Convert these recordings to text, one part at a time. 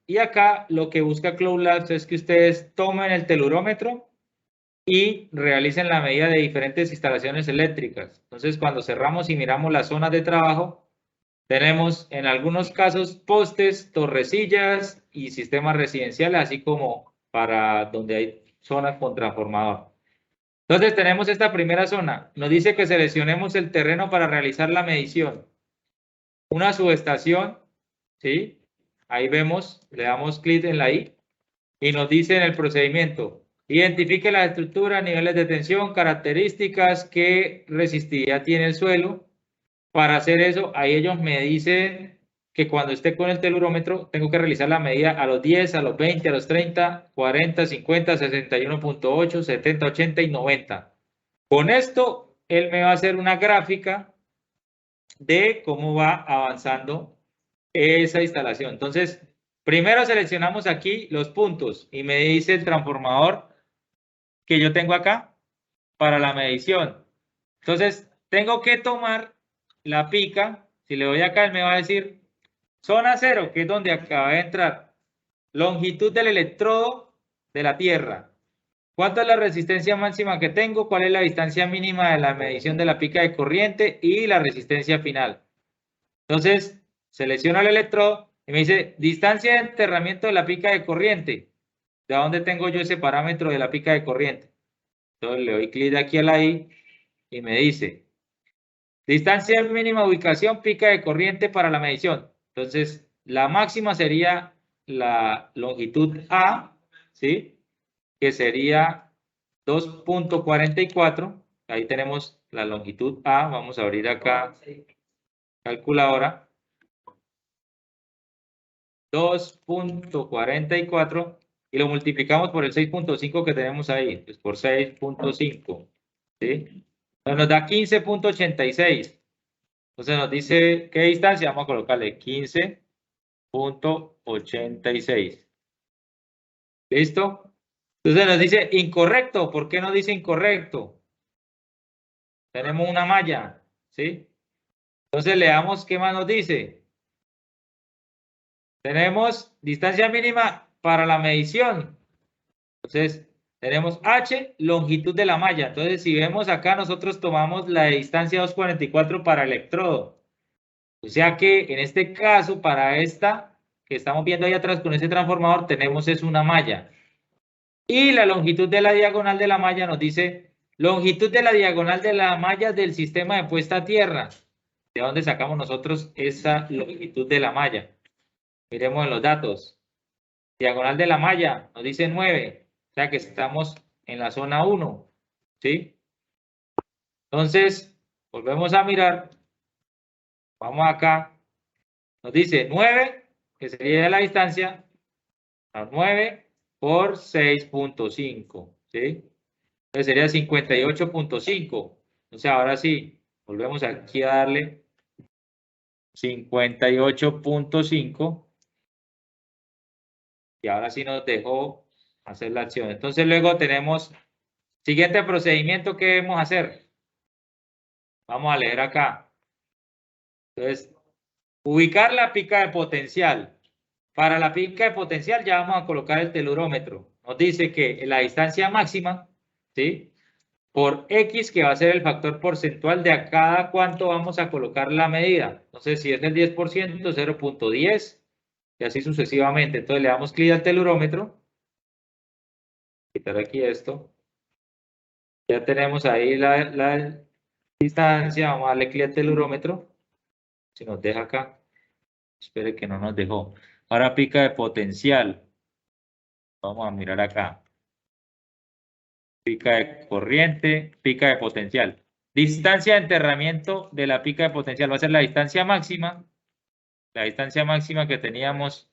Y acá lo que busca Cloud Labs es que ustedes tomen el telurómetro y realicen la medida de diferentes instalaciones eléctricas. Entonces, cuando cerramos y miramos las zonas de trabajo, tenemos en algunos casos postes, torrecillas y sistemas residenciales, así como para donde hay zonas con transformador. Entonces tenemos esta primera zona. Nos dice que seleccionemos el terreno para realizar la medición. Una subestación, ¿sí? Ahí vemos, le damos clic en la I y nos dice en el procedimiento, identifique la estructura, niveles de tensión, características, qué resistividad tiene el suelo. Para hacer eso, ahí ellos me dicen que cuando esté con el telurómetro tengo que realizar la medida a los 10, a los 20, a los 30, 40, 50, 61.8, 70, 80 y 90. Con esto, él me va a hacer una gráfica de cómo va avanzando esa instalación. Entonces, primero seleccionamos aquí los puntos y me dice el transformador que yo tengo acá para la medición. Entonces, tengo que tomar la pica. Si le doy acá, él me va a decir zona 0, que es donde acaba de entrar. Longitud del electrodo de la Tierra. ¿Cuánto es la resistencia máxima que tengo? ¿Cuál es la distancia mínima de la medición de la pica de corriente? Y la resistencia final. Entonces, selecciono el electrodo y me dice distancia de enterramiento de la pica de corriente. ¿De dónde tengo yo ese parámetro de la pica de corriente? Entonces le doy clic aquí a la I y me dice distancia mínima ubicación pica de corriente para la medición. Entonces, la máxima sería la longitud A, ¿sí? Que sería 2.44. Ahí tenemos la longitud A. Vamos a abrir acá calculadora. 2.44 y lo multiplicamos por el 6.5 que tenemos ahí, pues por 6.5, ¿sí? Entonces nos da 15.86. Entonces nos dice, ¿qué distancia? Vamos a colocarle 15.86. ¿Listo? Entonces nos dice incorrecto. ¿Por qué nos dice incorrecto? Tenemos una malla, ¿sí? Entonces le damos, ¿qué más nos dice? Tenemos distancia mínima para la medición. Entonces, tenemos H, longitud de la malla. Entonces, si vemos acá, nosotros tomamos la distancia 244 para el electrodo. O sea que en este caso, para esta que estamos viendo ahí atrás con ese transformador, tenemos es una malla. Y la longitud de la diagonal de la malla nos dice longitud de la diagonal de la malla del sistema de puesta a tierra. ¿De dónde sacamos nosotros esa longitud de la malla? Miremos en los datos. Diagonal de la malla nos dice 9. O sea que estamos en la zona 1. ¿Sí? Entonces, volvemos a mirar. Vamos acá. Nos dice 9, que sería la distancia. 9 por 6.5. ¿Sí? Entonces sería 58.5. Entonces ahora sí, volvemos aquí a darle 58.5. Y ahora sí nos dejó hacer la acción. Entonces luego tenemos siguiente procedimiento que debemos hacer. Vamos a leer acá. Entonces, ubicar la pica de potencial. Para la pica de potencial ya vamos a colocar el telurómetro. Nos dice que la distancia máxima, ¿sí? Por X, que va a ser el factor porcentual de a cada cuánto vamos a colocar la medida. Entonces, si es del 10%, 0.10 y así sucesivamente. Entonces, le damos clic al telurómetro. Quitar aquí esto. Ya tenemos ahí la distancia. Vamos a darle clic al telurómetro. Si nos deja acá. Espere que no nos dejó. Ahora pica de potencial. Vamos a mirar acá. Pica de corriente, pica de potencial. Distancia de enterramiento de la pica de potencial va a ser la distancia máxima. La distancia máxima que teníamos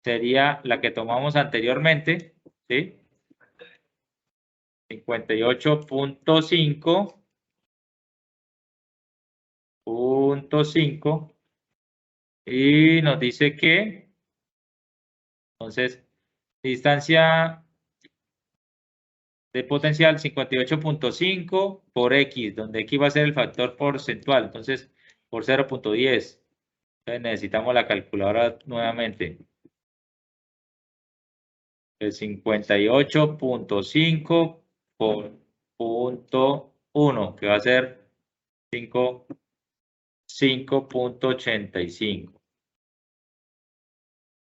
sería la que tomamos anteriormente, ¿sí? 58.5. Y nos dice que, entonces, distancia de potencial 58.5 por X, donde X va a ser el factor porcentual, entonces por 0.10. Entonces necesitamos la calculadora nuevamente. El 58.5 por 0.1, que va a ser 5.85.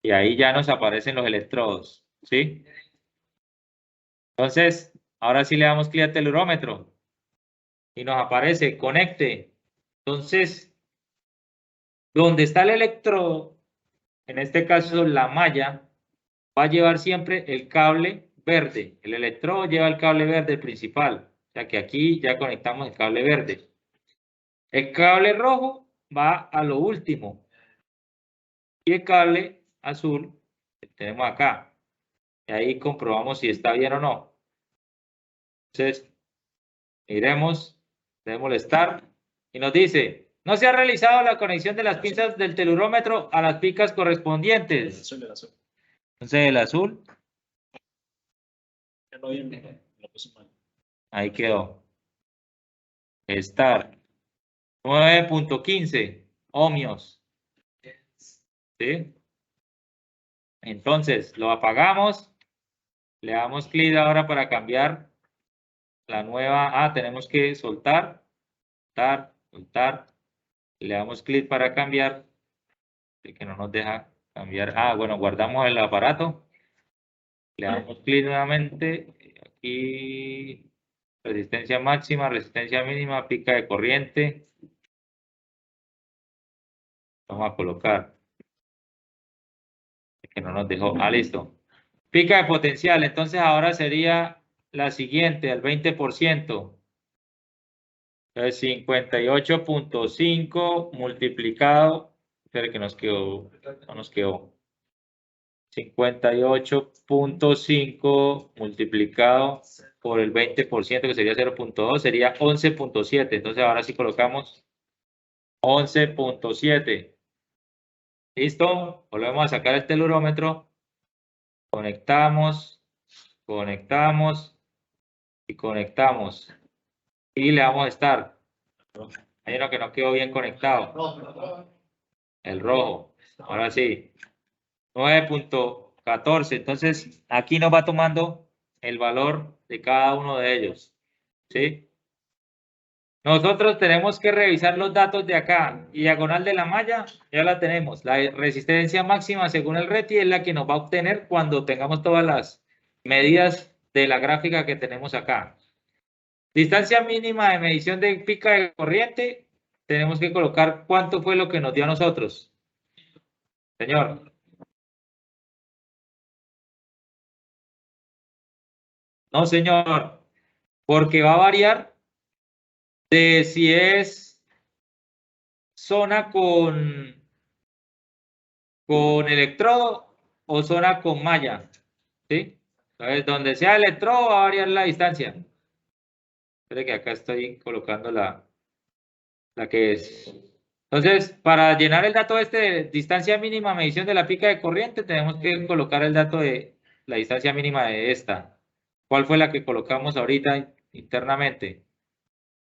Y ahí ya nos aparecen los electrodos, ¿sí? Entonces, ahora sí le damos clic al telurómetro y nos aparece conecte. Entonces, donde está el electrodo, en este caso la malla, va a llevar siempre el cable verde. El electrodo lleva el cable verde principal. O sea que aquí ya conectamos el cable verde. El cable rojo va a lo último. Y el cable azul que tenemos acá. Y ahí comprobamos si está bien o no. Entonces, miremos, debemos estar. Y nos dice, no se ha realizado la conexión de las pinzas del telurómetro a las picas correspondientes. Entonces, el azul. Ahí quedó. Estar. 9.15 ohmios. ¿Sí? Entonces, lo apagamos. Le damos clic ahora para cambiar la nueva. Tenemos que soltar, soltar. Le damos clic para cambiar. Que no nos deja cambiar. Bueno, guardamos el aparato. Le damos clic nuevamente. Aquí, resistencia máxima, resistencia mínima, pica de corriente. Vamos a colocar. Que no nos dejó. Listo. Pica de potencial. Entonces ahora sería la siguiente, el 20%. Entonces 58.5 multiplicado. Espera que nos quedó. No nos quedó. 58.5 multiplicado por el 20%, que sería 0.2, sería 11.7. Entonces ahora sí colocamos 11.7. ¿Listo? Volvemos a sacar el telurómetro. Conectamos, conectamos y conectamos. Y le damos a Start. Hay uno que no quedó bien conectado. El rojo. Ahora sí. 9.14. Entonces, aquí nos va tomando el valor de cada uno de ellos. ¿Sí? Nosotros tenemos que revisar los datos de acá. Diagonal de la malla, ya la tenemos. La resistencia máxima según el RETI es la que nos va a obtener cuando tengamos todas las medidas de la gráfica que tenemos acá. Distancia mínima de medición de pica de corriente, tenemos que colocar cuánto fue lo que nos dio a nosotros. Señor. No, señor, porque va a variar de si es zona con electrodo o zona con malla, ¿sí? Entonces, donde sea electrodo va a variar la distancia. Espere que acá estoy colocando la que es. Entonces, para llenar el dato de distancia mínima medición de la pica de corriente, tenemos que colocar el dato de la distancia mínima de esta. ¿Cuál fue la que colocamos ahorita internamente?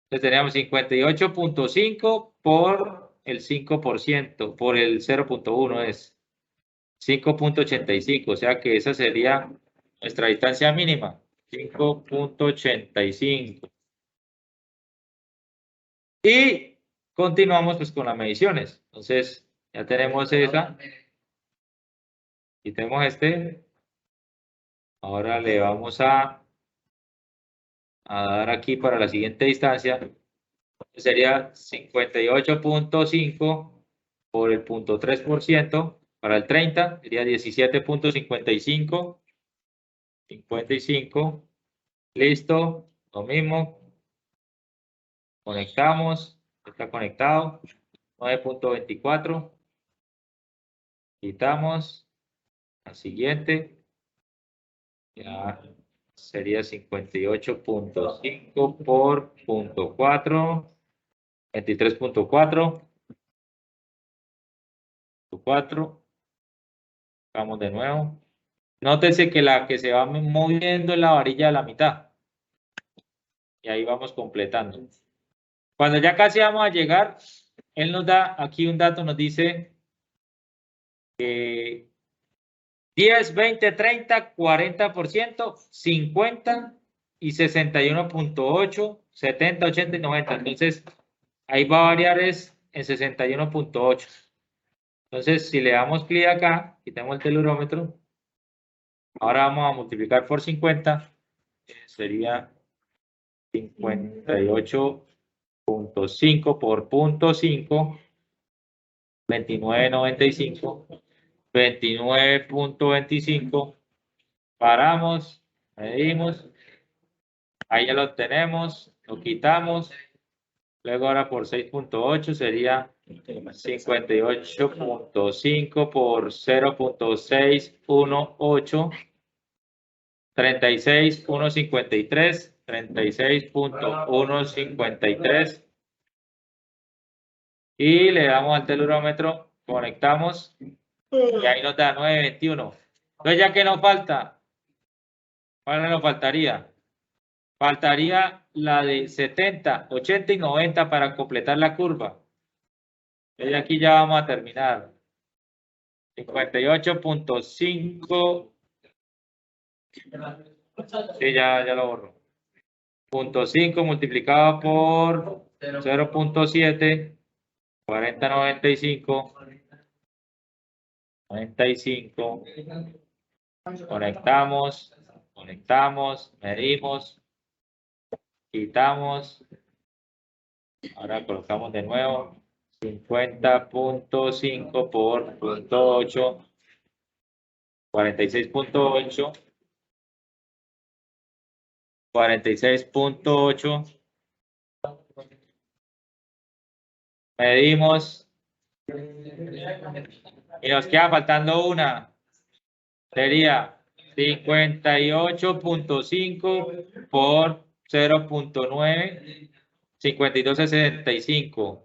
Entonces teníamos 58.5 por el 5%, por el 0.1 es 5.85, o sea que esa sería nuestra distancia mínima, 5.85. Y continuamos pues con las mediciones. Entonces ya tenemos esa. Y tenemos este. Ahora le vamos a dar aquí para la siguiente distancia. Sería 58.5 por el 0.3%. Para el 30 sería 17.55. 55. Listo. Lo mismo. Conectamos. Está conectado. 9.24. Quitamos. La siguiente. Ya sería 58.5 por 0.4. 23.4. 4. Vamos de nuevo. Nótese que la que se va moviendo es la varilla a la mitad. Y ahí vamos completando. Cuando ya casi vamos a llegar, él nos da aquí un dato, nos dice que 10, 20, 30, 40%, 50 y 61.8, 70, 80 y 90. Entonces, ahí va a variar es en 61.8. Entonces, si le damos clic acá, quitamos el telurómetro, ahora vamos a multiplicar por 50, sería 58.5 por 0.5, 29.95, 29.25, paramos, medimos, ahí ya lo tenemos, lo quitamos, luego ahora por 6.8 sería 58.5 por 0.618, 36.153, 36.153 y le damos al telurómetro, conectamos y ahí nos da 9.21. Entonces, ya que nos falta, ¿cuál nos faltaría? Faltaría la de 70, 80 y 90 para completar la curva. Y aquí ya vamos a terminar. 58.5. Sí, ya lo borro. 0.5 multiplicado por 0.7, 40.95. 95. Conectamos, medimos, quitamos. Ahora colocamos de nuevo 50.5 por 0.8, 46.8, 46.8. Medimos y nos queda faltando una. Sería 58.5 por 0.9, 52.65.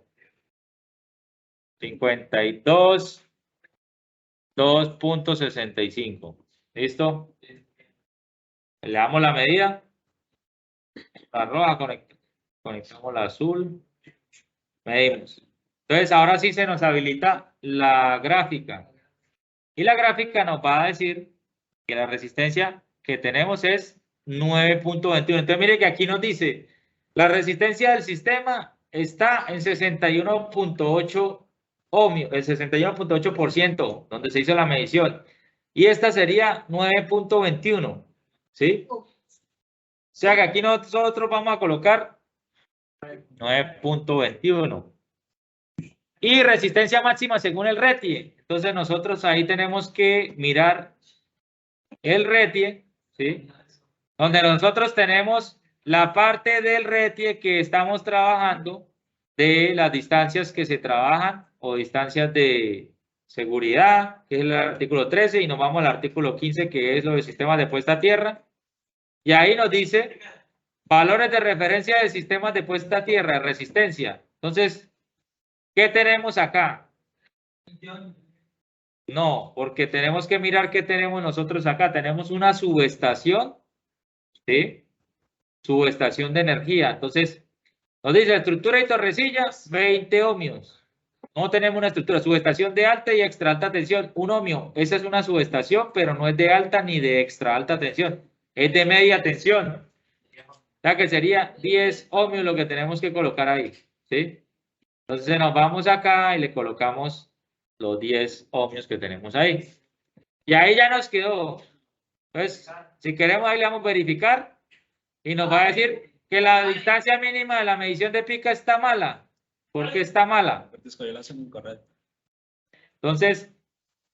52, 2.65. ¿Listo? Le damos la medida. La roja, conectamos la azul. Medimos. Entonces, ahora sí se nos habilita la gráfica. Y la gráfica nos va a decir que la resistencia que tenemos es 9.21. Entonces, mire que aquí nos dice, la resistencia del sistema está en 61.8 ohmios, el 61.8%, donde se hizo la medición. Y esta sería 9.21, ¿sí? O sea que aquí nosotros vamos a colocar 9.21. Y resistencia máxima según el RETIE. Entonces nosotros ahí tenemos que mirar el RETIE, ¿sí? Donde nosotros tenemos la parte del RETIE que estamos trabajando de las distancias que se trabajan o distancias de seguridad, que es el artículo 13, y nos vamos al artículo 15, que es lo de sistemas de puesta a tierra. Y ahí nos dice valores de referencia de sistemas de puesta a tierra, resistencia. Entonces, ¿qué tenemos acá? No, porque tenemos que mirar qué tenemos nosotros acá. Tenemos una subestación, ¿sí? Subestación de energía. Entonces, nos dice estructura y torrecilla, 20 ohmios. No tenemos una estructura. Subestación de alta y extra alta tensión, 1 ohmio. Esa es una subestación, pero no es de alta ni de extra alta tensión. Es de media tensión. O sea que sería 10 ohmios lo que tenemos que colocar ahí, ¿sí? Entonces nos vamos acá y le colocamos los 10 ohmios que tenemos ahí. Y ahí ya nos quedó. Entonces, si queremos, ahí le vamos a verificar y nos va a decir que la distancia mínima de la medición de pica está mala. ¿Por qué está mala? Entonces,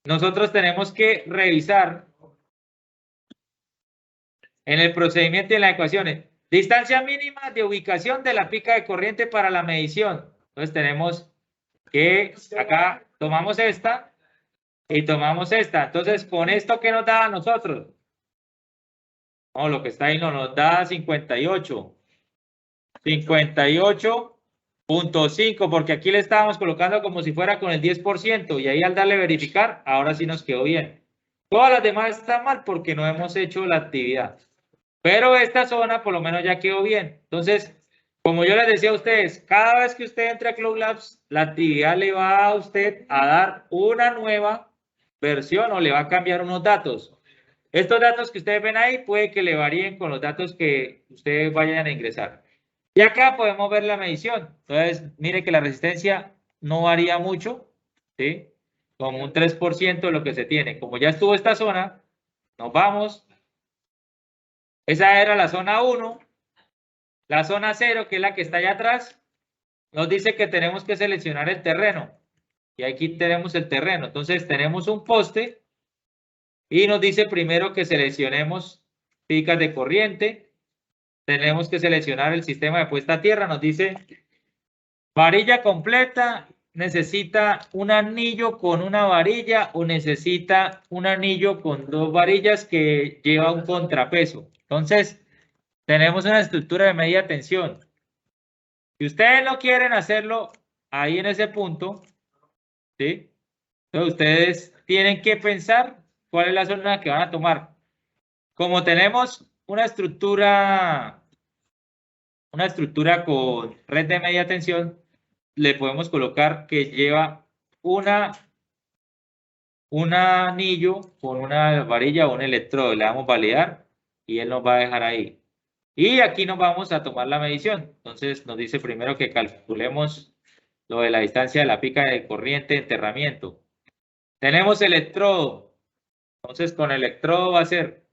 nosotros tenemos que revisar en el procedimiento y en las ecuaciones. Distancia mínima de ubicación de la pica de corriente para la medición. Entonces tenemos que acá tomamos esta y tomamos esta. Entonces, con esto, ¿qué nos da a nosotros? No, lo que está ahí no nos da 58. 58.5, porque aquí le estábamos colocando como si fuera con el 10%, y ahí al darle verificar, ahora sí nos quedó bien. Todas las demás están mal porque no hemos hecho la actividad. Pero esta zona por lo menos ya quedó bien. Entonces, como yo les decía a ustedes, cada vez que usted entre a Cloud Labs, la actividad le va a usted a dar una nueva versión o le va a cambiar unos datos. Estos datos que ustedes ven ahí puede que le varíen con los datos que ustedes vayan a ingresar. Y acá podemos ver la medición. Entonces, mire que la resistencia no varía mucho, ¿sí? Como un 3% de lo que se tiene. Como ya estuvo esta zona, nos vamos. Esa era la zona 1. La zona 0, que es la que está allá atrás, nos dice que tenemos que seleccionar el terreno. Y aquí tenemos el terreno. Entonces, tenemos un poste y nos dice primero que seleccionemos picas de corriente. Tenemos que seleccionar el sistema de puesta a tierra. Nos dice varilla completa, necesita un anillo con una varilla o necesita un anillo con dos varillas que lleva un contrapeso. Entonces, tenemos una estructura de media tensión. Si ustedes no quieren hacerlo ahí en ese punto, ¿sí? Entonces, ustedes tienen que pensar cuál es la zona que van a tomar. Como tenemos una estructura con red de media tensión, le podemos colocar que lleva un anillo con una varilla o un electrodo. Le damos validar y él nos va a dejar ahí. Y aquí nos vamos a tomar la medición. Entonces nos dice primero que calculemos lo de la distancia de la pica de corriente de enterramiento. Tenemos electrodo. Entonces con electrodo va a ser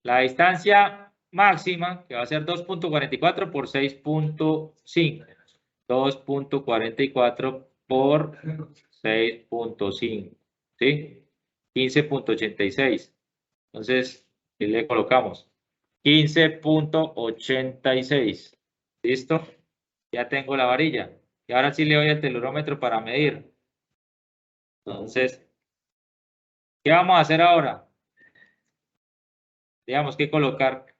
la distancia máxima, que va a ser 2.44 por 6.5. 2.44 por 6.5, ¿sí? 15.86. Entonces, ¿qué le colocamos? 15.86. ¿Listo? Ya tengo la varilla. Y ahora sí le doy el telurómetro para medir. Entonces, ¿qué vamos a hacer ahora? Digamos que colocar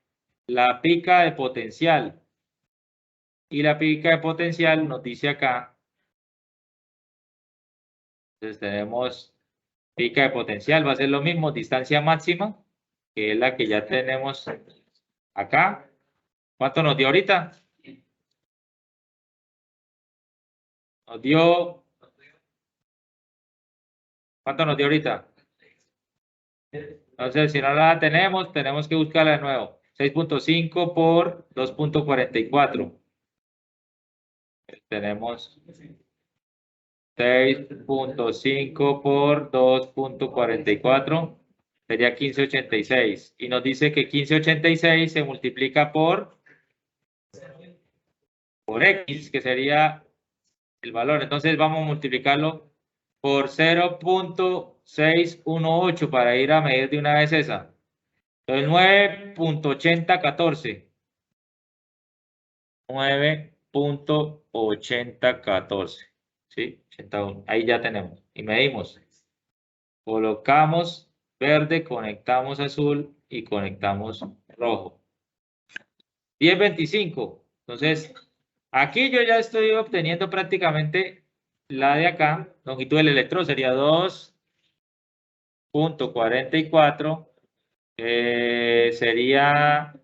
la pica de potencial. Y la pica de potencial nos dice acá. Entonces tenemos pica de potencial, va a ser lo mismo, distancia máxima, que es la que ya tenemos acá. ¿Cuánto nos dio ahorita? Nos dio... ¿Cuánto nos dio ahorita? Entonces, si no la tenemos, tenemos que buscarla de nuevo. 6.5 por 2.44. Tenemos 6.5 por 2.44. Sería 15.86. Y nos dice que 15.86 se multiplica por X, que sería el valor. Entonces vamos a multiplicarlo por 0.618 para ir a medir de una vez esa. Entonces 9.8014. 9.8014. ¿Sí? 81. Ahí ya tenemos. Y medimos. Colocamos verde, conectamos azul y conectamos rojo. 10.25. Entonces, aquí yo ya estoy obteniendo prácticamente la de acá. Longitud del electrodo sería 2.44. Sería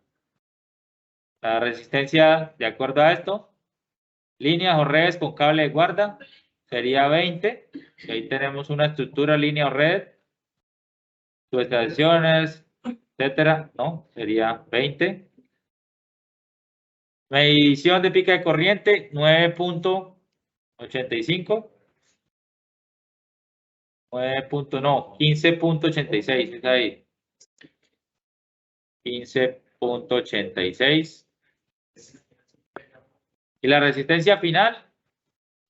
la resistencia de acuerdo a esto. Líneas o redes con cable de guarda sería 20. Ahí tenemos una estructura, línea o red. Subestaciones, etcétera. No, sería 20. Medición de pica de corriente 9.85. 15.86 es ahí. 15.86. Y la resistencia final,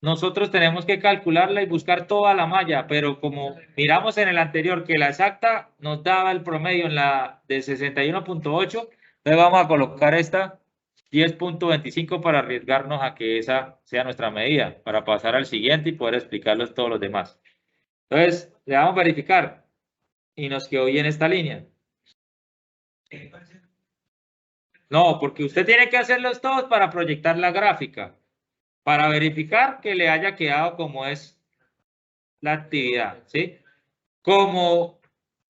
nosotros tenemos que calcularla y buscar toda la malla, pero como miramos en el anterior que la exacta nos daba el promedio en la de 61.8, entonces vamos a colocar esta 10.25 para arriesgarnos a que esa sea nuestra medida, para pasar al siguiente y poder explicarles todos los demás. Entonces, le damos a verificar y nos quedó bien esta línea. No, porque usted tiene que hacerlos todos para proyectar la gráfica, para verificar que le haya quedado como es la actividad, ¿sí? Como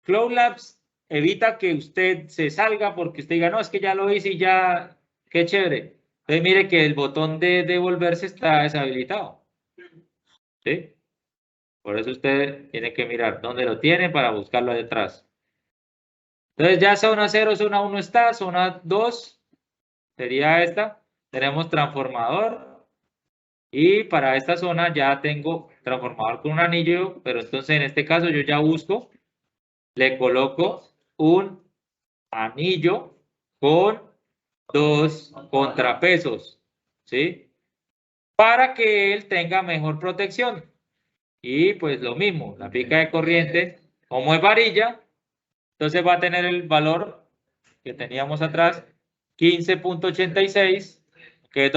Cloud Labs evita que usted se salga porque usted diga, no, es que ya lo hice y ya, qué chévere. Entonces mire que el botón de devolverse está deshabilitado, ¿sí? Por eso usted tiene que mirar dónde lo tiene para buscarlo detrás. Entonces ya zona 0, zona 1 está, zona 2 sería esta. Tenemos transformador y para esta zona ya tengo transformador con un anillo, pero entonces en este caso yo ya busco, le coloco un anillo con 2 contrapesos, ¿sí? Para que él tenga mejor protección. Y pues lo mismo, la pica de corriente, como es varilla, entonces va a tener el valor que teníamos atrás, 15.86, que es